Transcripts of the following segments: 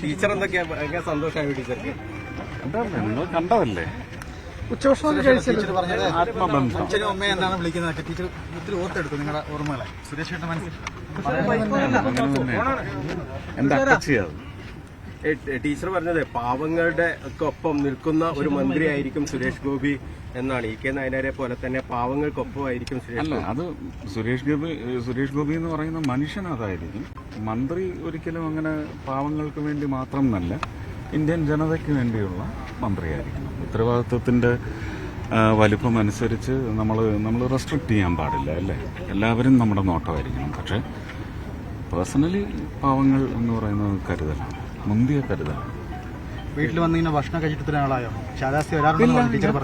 Teacher എന്തൊക്കെയാ സന്തോഷമായി ടീച്ചർക്ക്? എന്താ നിങ്ങൾ കണ്ടതല്ലേ ഉച്ചഭക്ഷണം കഴിച്ചത് ആത്മബന്ധം. അച്ഛനും അമ്മയും എന്താണ് വിളിക്കുന്നത് ടീച്ചർ ഒത്തിരി ഓർത്തെടുത്തു നിങ്ങളുടെ ഓർമ്മകളെ സുരേഷ് ചേട്ടൻ എന്റെ അക്കച്ചിയത് ടീച്ചർ പറഞ്ഞത് പാവങ്ങളുടെ ഒക്കെ ഒപ്പം നിൽക്കുന്ന ഒരു മന്ത്രിയായിരിക്കും സുരേഷ് ഗോപി എന്നാണ്. ഇ കെ നായനാരെ പോലെ തന്നെ പാവങ്ങൾക്കൊപ്പമായിരിക്കും സുരേഷ് അല്ല, അത് സുരേഷ് ഗോപി എന്ന് പറയുന്ന മനുഷ്യൻ അതായിരിക്കും. മന്ത്രി ഒരിക്കലും അങ്ങനെ പാവങ്ങൾക്ക് വേണ്ടി മാത്രം എന്നല്ല, ഇന്ത്യൻ ജനതയ്ക്ക് വേണ്ടിയുള്ള മന്ത്രിയായിരിക്കണം. ഉത്തരവാദിത്വത്തിന്റെ വലിപ്പം അനുസരിച്ച് നമ്മൾ റെസ്ട്രിക്ട് ചെയ്യാൻ പാടില്ല അല്ലേ. എല്ലാവരും നമ്മുടെ നോട്ടമായിരിക്കണം. പക്ഷെ പേഴ്സണലി പാവങ്ങൾ എന്ന് പറയുന്നത് കരുതലാണ്, മുന്തിയ കരുതലാണ്. വീട്ടിൽ വന്നിങ്ങനെ ഭക്ഷണം കഴിച്ചിട്ട് ആളായോ?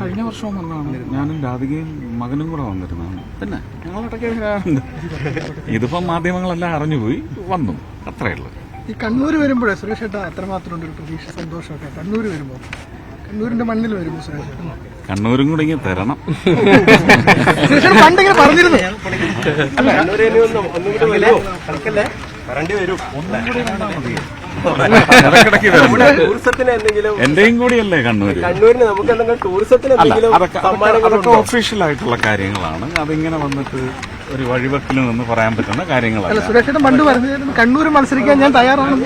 കഴിഞ്ഞ വർഷവും വന്നതാണ്. ഞാനും രാധികയും മകനും കൂടെ വന്നിരുന്നതാണ്. പിന്നെ ഞങ്ങളിടയ്ക്ക് വരാറുണ്ട്. ഇതിപ്പം മാധ്യമങ്ങളെല്ലാം അറിഞ്ഞുപോയി വന്നു, അത്രയേ ഉള്ളൂ. ഈ കണ്ണൂർ വരുമ്പോഴേ സുരേഷ് ചേട്ടാ അത്രമാത്രം ഉണ്ട് ഒരു പ്രതീക്ഷ, സന്തോഷമൊക്കെ കണ്ണൂർ വരുമ്പോ, കണ്ണൂരിന്റെ മണ്ണിൽ വരുമ്പോ സുരേഷ് ചേട്ടൻ കണ്ണൂരും കൂടെ ഇങ്ങനെ തരണം. പണ്ടിങ്ങനെ പറഞ്ഞിരുന്നു എന്റെയും കൂടിയല്ലേ കണ്ണൂര്. കണ്ണൂരിന് നമുക്ക് എന്തെങ്കിലും ടൂറിസത്തിന് അതൊക്കെ ഒഫീഷ്യൽ ആയിട്ടുള്ള കാര്യങ്ങളാണ്. അതിങ്ങനെ വന്നിട്ട് ഒരു വഴിവെക്കിൽ നിന്ന് പറയാൻ പറ്റുന്ന കാര്യങ്ങളല്ല. സുരേഷ് ചേട്ടൻ പണ്ട് പറഞ്ഞിരുന്നു കണ്ണൂർ മത്സരിക്കാൻ ഞാൻ തയ്യാറാണ്.